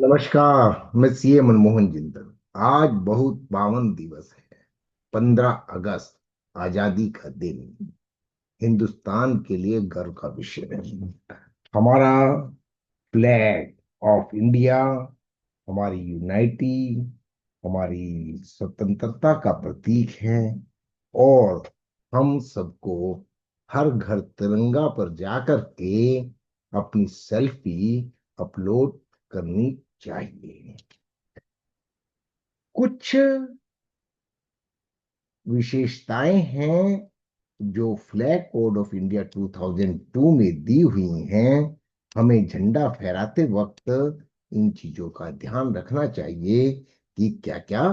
नमस्कार। मैं सीए मनमोहन जिंदल। आज बहुत पावन दिवस है। 15 अगस्त, आजादी का दिन। हिंदुस्तान के लिए गर्व का विषय है। हमारा फ्लैग ऑफ इंडिया हमारी यूनाइटी, हमारी स्वतंत्रता का प्रतीक है। और हम सबको हर घर तिरंगा पर जाकर के अपनी सेल्फी अपलोड करनी चाहिए। कुछ विशेषताएं हैं जो फ्लैग कोड ऑफ इंडिया 2002 में दी हुई हैं। हमें झंडा फहराते वक्त इन चीजों का ध्यान रखना चाहिए कि क्या क्या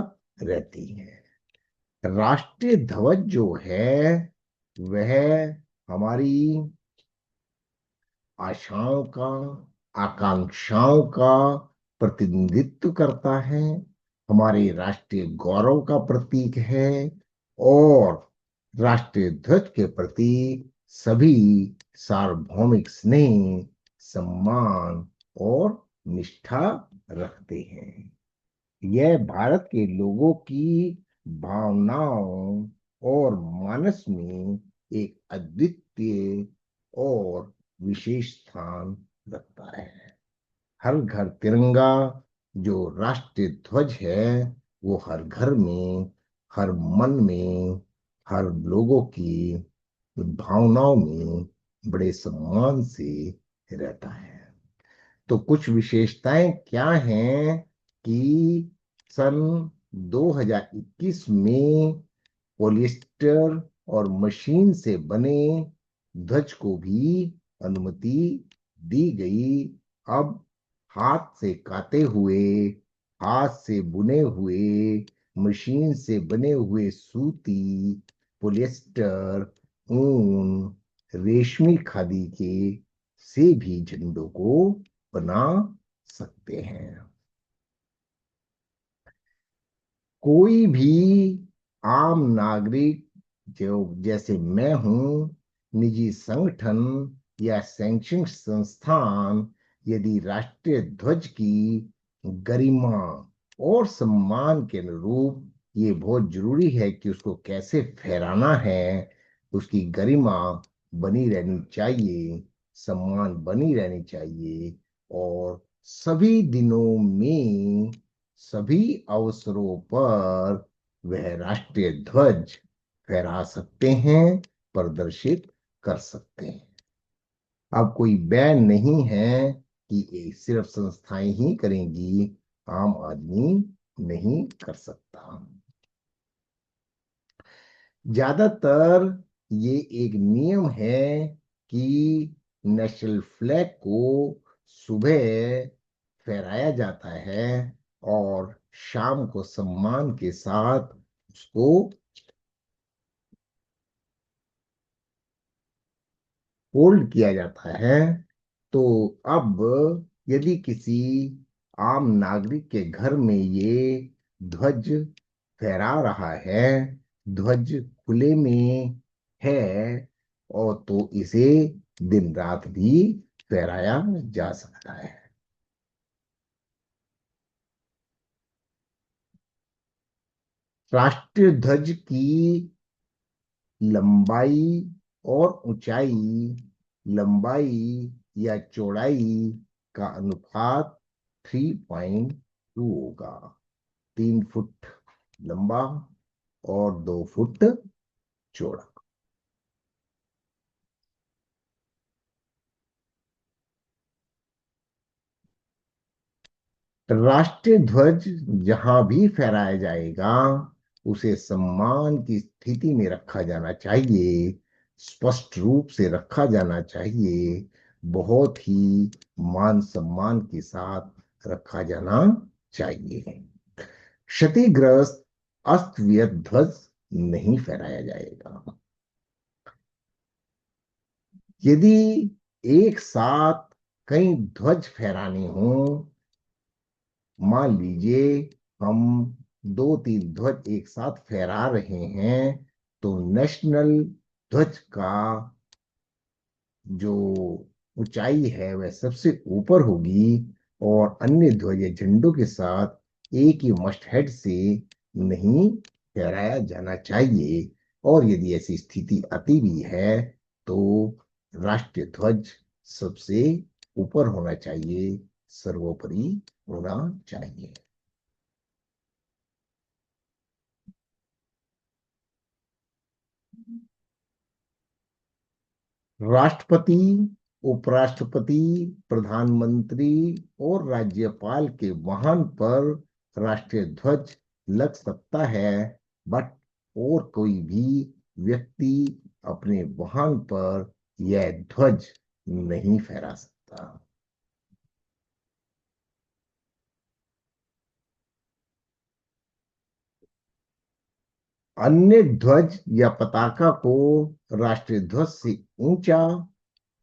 रहती हैं। राष्ट्रीय ध्वज जो है वह हमारी आशाओं का, आकांक्षाओं का प्रतिनिधित्व करता है, हमारे राष्ट्रीय गौरव का प्रतीक है। और राष्ट्रीय ध्वज के प्रति सभी सार्वभौमिक स्नेह, सम्मान और निष्ठा रखते हैं। यह भारत के लोगों की भावनाओं और मानस में एक अद्वितीय और विशेष स्थान रखता है। हर घर तिरंगा जो राष्ट्रीय ध्वज है वो हर घर में, हर मन में, हर लोगों की भावनाओं में बड़े सम्मान से रहता है। तो कुछ विशेषताएं क्या हैं कि सन 2021 में पॉलिएस्टर और मशीन से बने ध्वज को भी अनुमति दी गई। अब हाथ से काते हुए, हाथ से बुने हुए, मशीन से बने हुए सूती, पॉलिएस्टर, ऊन, रेशमी खादी के से भी झंडों को बना सकते हैं। कोई भी आम नागरिक जो जैसे मैं हूं, निजी संगठन या शैक्षणिक संस्थान यदि राष्ट्रीय ध्वज की गरिमा और सम्मान के अनुरूप, ये बहुत जरूरी है कि उसको कैसे फहराना है, उसकी गरिमा बनी रहनी चाहिए, सम्मान बनी रहनी चाहिए। और सभी दिनों में, सभी अवसरों पर वह राष्ट्रीय ध्वज फहरा सकते हैं, प्रदर्शित कर सकते हैं। अब कोई बैन नहीं है कि ये सिर्फ संस्थाएं ही करेंगी, आम आदमी नहीं कर सकता। ज्यादातर ये एक नियम है कि नेशनल फ्लैग को सुबह फहराया जाता है और शाम को सम्मान के साथ उसको होल्ड किया जाता है। तो अब यदि किसी आम नागरिक के घर में ये ध्वज फहरा रहा है, ध्वज खुले में है, और तो इसे दिन रात भी फहराया जा सकता है। राष्ट्रीय ध्वज की लंबाई और ऊंचाई, लंबाई या चौड़ाई का अनुपात 3.2 होगा। 3 फुट लंबा और 2 फुट चौड़ा। राष्ट्रीय ध्वज जहां भी फहराया जाएगा उसे सम्मान की स्थिति में रखा जाना चाहिए, स्पष्ट रूप से रखा जाना चाहिए, बहुत ही मान सम्मान के साथ रखा जाना चाहिए। क्षतिग्रस्त, अस्त व्यस्त ध्वज नहीं फहराया जाएगा। यदि एक साथ कई ध्वज फहराने हों, मान लीजिए हम 2-3 ध्वज एक साथ फहरा रहे हैं, तो नेशनल ध्वज का जो ऊंचाई है वह सबसे ऊपर होगी। और अन्य ध्वज या झंडों के साथ एक ही मस्ट हेड से नहीं फहराया जाना चाहिए। और यदि ऐसी स्थिति आती भी है तो राष्ट्रीय ध्वज सबसे ऊपर होना चाहिए, सर्वोपरि होना चाहिए। राष्ट्रपति, उपराष्ट्रपति, प्रधानमंत्री और राज्यपाल के वाहन पर राष्ट्रीय ध्वज लग सकता है, बट और कोई भी व्यक्ति अपने वाहन पर यह ध्वज नहीं फहरा सकता। अन्य ध्वज या पताका को राष्ट्रीय ध्वज से ऊंचा,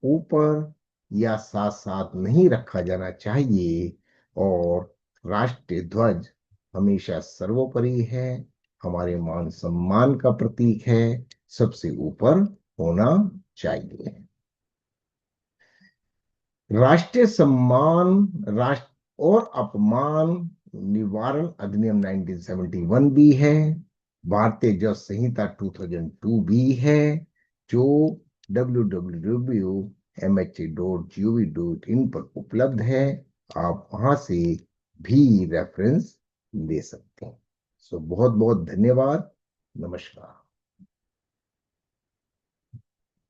ऊपर या साथ साथ नहीं रखा जाना चाहिए। और राष्ट्रीय ध्वज हमेशा सर्वोपरि है, हमारे मान सम्मान का प्रतीक है, सबसे ऊपर होना चाहिए। राष्ट्रीय सम्मान, राष्ट्र और अपमान निवारण अधिनियम 1971 भी है। भारतीय जज संहिता 2002 भी है, जो www.mha.gov.in पर उपलब्ध है। आप वहां से भी रेफरेंस ले सकते हैं। सो बहुत बहुत धन्यवाद। नमस्कार।